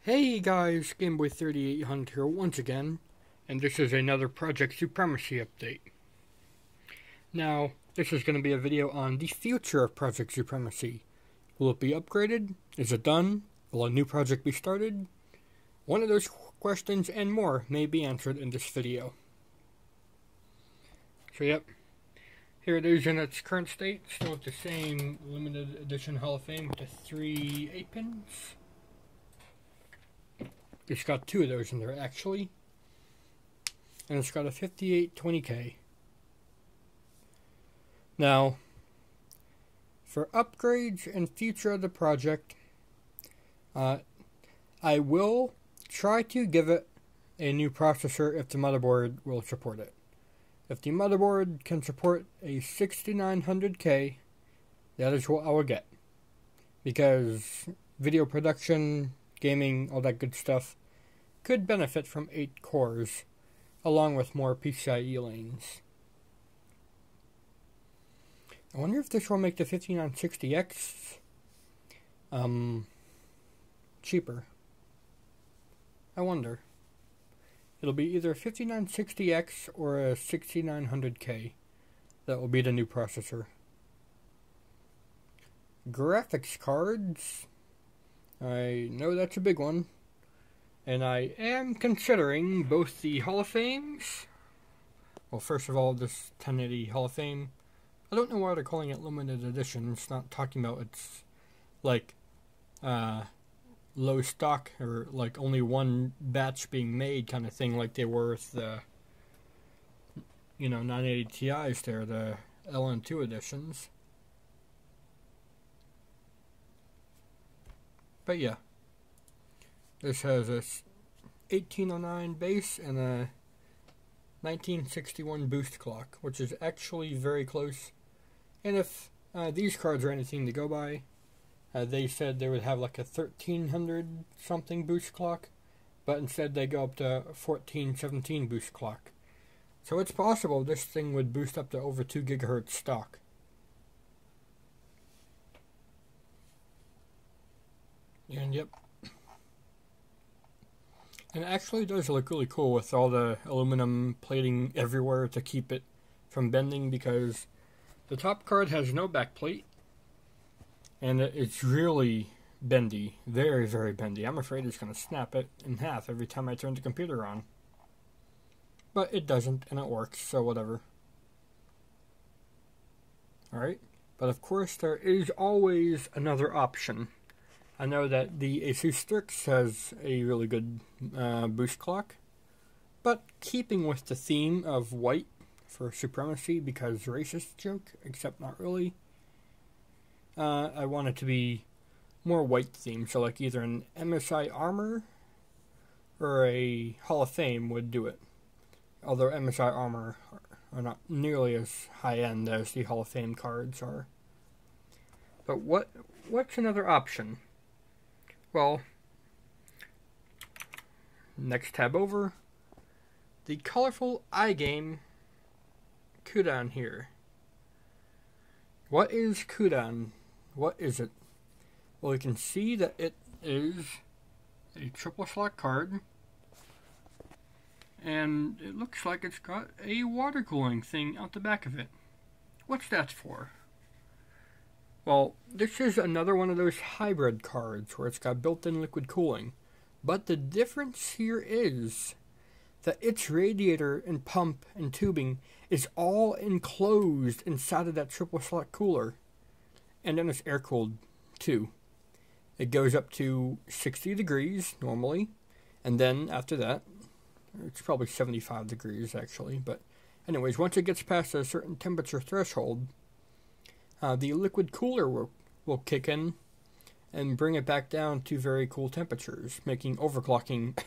Hey guys, Gameboy38 here once again, and this is another Project Supremacy update. Now, this is going to be a video on the future of Project Supremacy. Will it be upgraded? Is it done? Will a new project be started? One of those questions and more may be answered in this video. So yep, here it is in its current state, still with the same limited edition Hall of Fame with the 3 8-pins. It's got 2 of those in there actually, and it's got a 5820K. Now, for upgrades and future of the project, I will try to give it a new processor if the motherboard will support it. If the motherboard can support a 6900K, that is what I will get. Because video production, gaming, all that good stuff could benefit from 8 cores, along with more PCIe lanes. I wonder if this will make the 5960X cheaper. I wonder. It'll be either a 5960X or a 6900K. That will be the new processor. Graphics cards. I know that's a big one. And I am considering both the Hall of Fames. Well, first of all, this 1080 Hall of Fame. I don't know why they're calling it limited edition. It's not talking about it's like low stock or like only one batch being made kind of thing, like they were with the 980 Ti's there, the LN2 editions. But yeah, this has a 1809 base and a 1961 boost clock, which is actually very close. And if these cards are anything to go by, they said they would have like a 1300 something boost clock, but instead they go up to 1417 boost clock. So it's possible this thing would boost up to over 2 gigahertz stock. And yep. And it actually does look really cool with all the aluminum plating everywhere to keep it from bending, because the top card has no back plate. And it's really bendy. Very, very bendy. I'm afraid it's going to snap it in half every time I turn the computer on. But it doesn't, and it works, so whatever. Alright, but of course there is always another option. I know that the Asus Strix has a really good boost clock, but keeping with the theme of white for Supremacy, because racist joke, except not really, I want it to be more white themed, so like either an MSI Armor or a Hall of Fame would do it. Although MSI Armor are not nearly as high-end as the Hall of Fame cards are. But what's another option? Well, next tab over, the colorful iGame Kudan here. What is Kudan? What is it? Well, you can see that it is a triple slot card, and it looks like it's got a water cooling thing out the back of it. What's that for? Well, this is another one of those hybrid cards where it's got built-in liquid cooling. But the difference here is that its radiator and pump and tubing is all enclosed inside of that triple slot cooler. And then it's air-cooled too. It goes up to 60 degrees normally, and then after that, it's probably 75 degrees actually, but anyways, once it gets past a certain temperature threshold, the liquid cooler will kick in and bring it back down to very cool temperatures, making overclocking.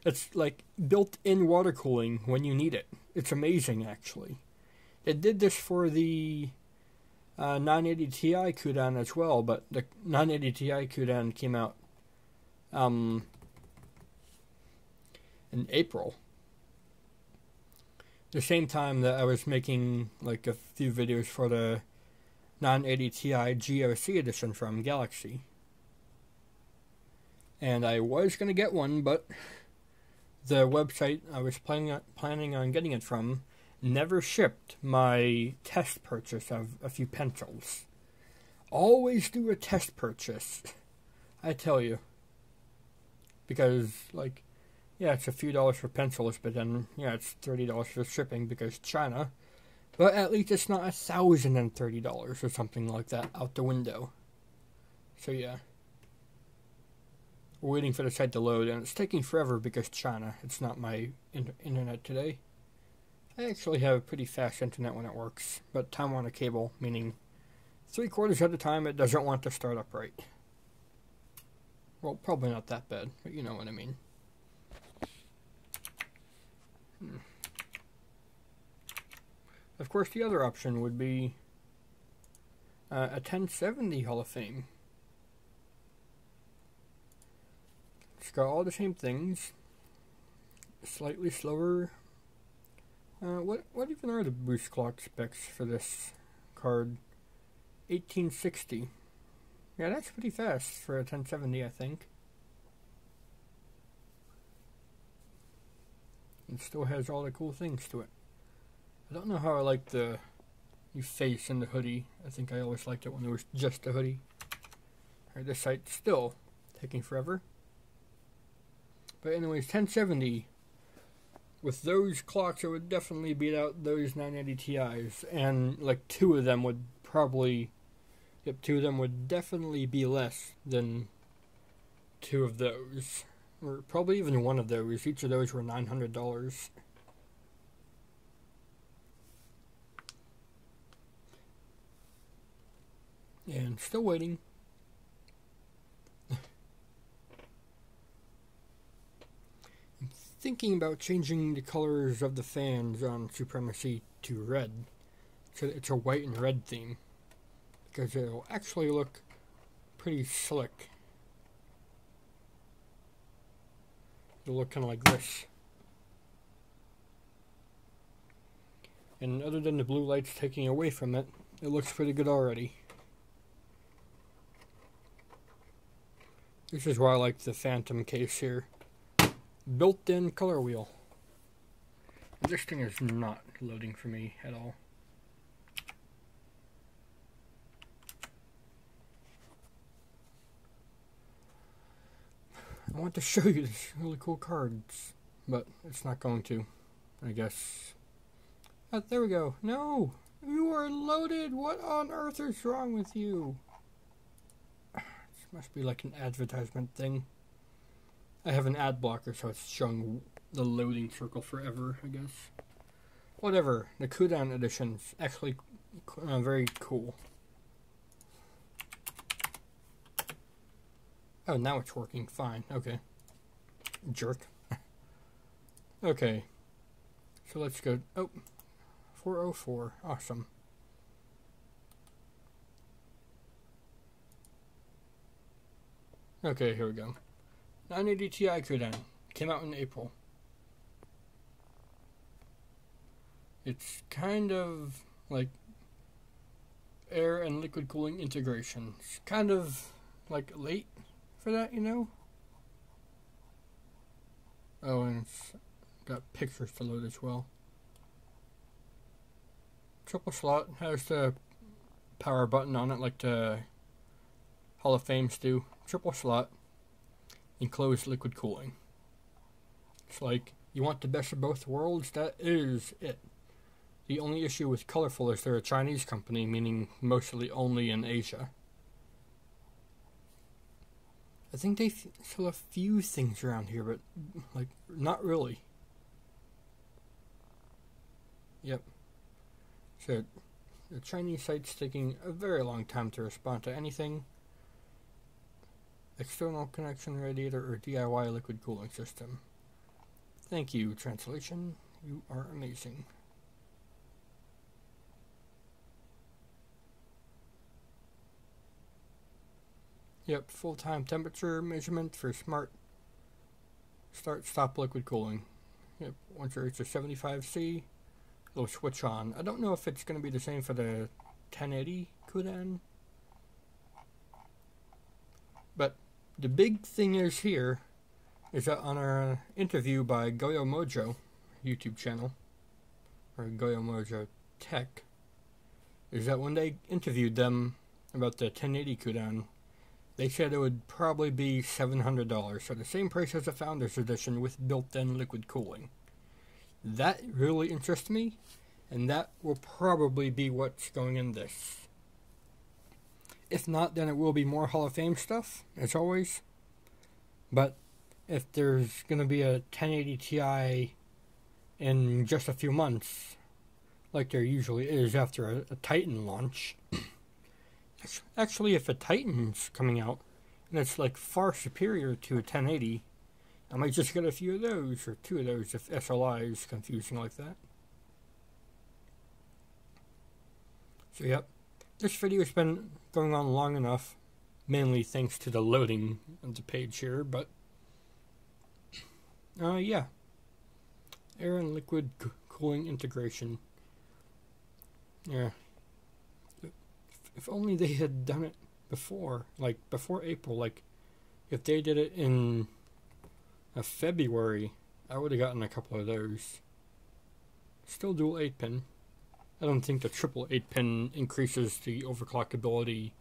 It's like built-in water cooling when you need it. It's amazing, actually. It did this for the 980 Ti Kudan as well, but the 980 Ti Kudan came out in April. The same time that I was making like a few videos for the 980 Ti GOC edition from Galaxy. And I was going to get one, but the website I was planning on getting it from never shipped my test purchase of a few pencils. Always do a test purchase, I tell you. Because, like, yeah, it's a few dollars for pencils, but then, yeah, it's $30 for shipping because China. But at least it's not $1,030 or something like that out the window. So, yeah. We're waiting for the site to load, and it's taking forever because China. It's not my internet today. I actually have a pretty fast internet when it works, but time on a cable, meaning 3/4 of the time it doesn't want to start up right. Well, probably not that bad, but you know what I mean. Of course, the other option would be a 1070 Hall of Fame. It's got all the same things. Slightly slower. What even are the boost clock specs for this card? 1860. Yeah, that's pretty fast for a 1070, I think. It still has all the cool things to it. I don't know how I like the new face in the hoodie. I think I always liked it when it was just a hoodie. Alright, this site's still taking forever. But anyways, 1070. With those clocks, it would definitely beat out those 980 Ti's. And like two of them would probably... Yep, two of them would definitely be less than two of those. Or probably even one of those. Each of those were $900. And still waiting. I'm thinking about changing the colors of the fans on Supremacy to red. So it's a white and red theme. Because it'll actually look pretty slick. It'll look kind of like this. And other than the blue lights taking away from it, it looks pretty good already. This is why I like the Phantom case here. Built-in color wheel. This thing is not loading for me at all. I want to show you these really cool cards, but it's not going to, I guess. Oh, there we go. No! You are loaded! What on earth is wrong with you? This must be like an advertisement thing. I have an ad blocker, so it's showing the loading circle forever, I guess. Whatever. The Kudan edition's actually very cool. Oh, now it's working fine. Okay. Jerk. Okay. So let's go. Oh. 404. Awesome. Okay, here we go. 980 Ti Kudan. Came out in April. It's kind of like air and liquid cooling integration. It's kind of like late for that, you know? Oh, and it's got pictures to load as well. Triple slot has the power button on it like the Hall of Fames do. Triple slot, enclosed liquid cooling. It's like, you want the best of both worlds? That is it. The only issue with Colorful is they're a Chinese company, meaning mostly only in Asia. I think they sell a few things around here, but, like, not really. Yep. So, the Chinese site's taking a very long time to respond to anything. External connection radiator or DIY liquid cooling system. Thank you, translation. You are amazing. Yep, full-time temperature measurement for smart start-stop liquid cooling. Yep, once it reaches 75°, it'll switch on. I don't know if it's going to be the same for the 1080 Kudan, but the big thing is here is that on our interview by Goyo Mojo YouTube channel, or Goyo Mojo Tech, is that when they interviewed them about the 1080 cooldown, they said it would probably be $700, so the same price as the Founders Edition with built-in liquid cooling. That really interests me, and that will probably be what's going in this. If not, then it will be more Hall of Fame stuff, as always. But if there's going to be a 1080 Ti in just a few months, like there usually is after a Titan launch, actually if a Titan's coming out and it's like far superior to a 1080, I might just get a few of those, or 2 of those if SLI is confusing like that. So yep, this video has been going on long enough, mainly thanks to the loading of the page here, but yeah, air and liquid cooling integration. Yeah, if only they had done it before, like before April. Like if they did it in February, I would have gotten a couple of those. Still dual 8-pin. I don't think the triple 8-pin increases the overclock ability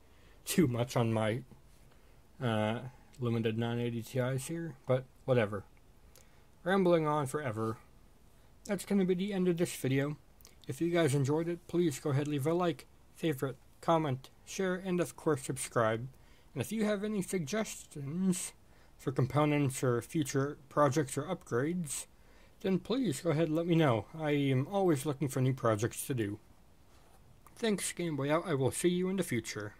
too much on my limited 980 Ti's here, but whatever. Rambling on forever. That's going to be the end of this video. If you guys enjoyed it, please go ahead and leave a like, favorite, comment, share, and of course subscribe. And if you have any suggestions for components or future projects or upgrades, then please go ahead and let me know. I am always looking for new projects to do. Thanks, Game Boy Out. I will see you in the future.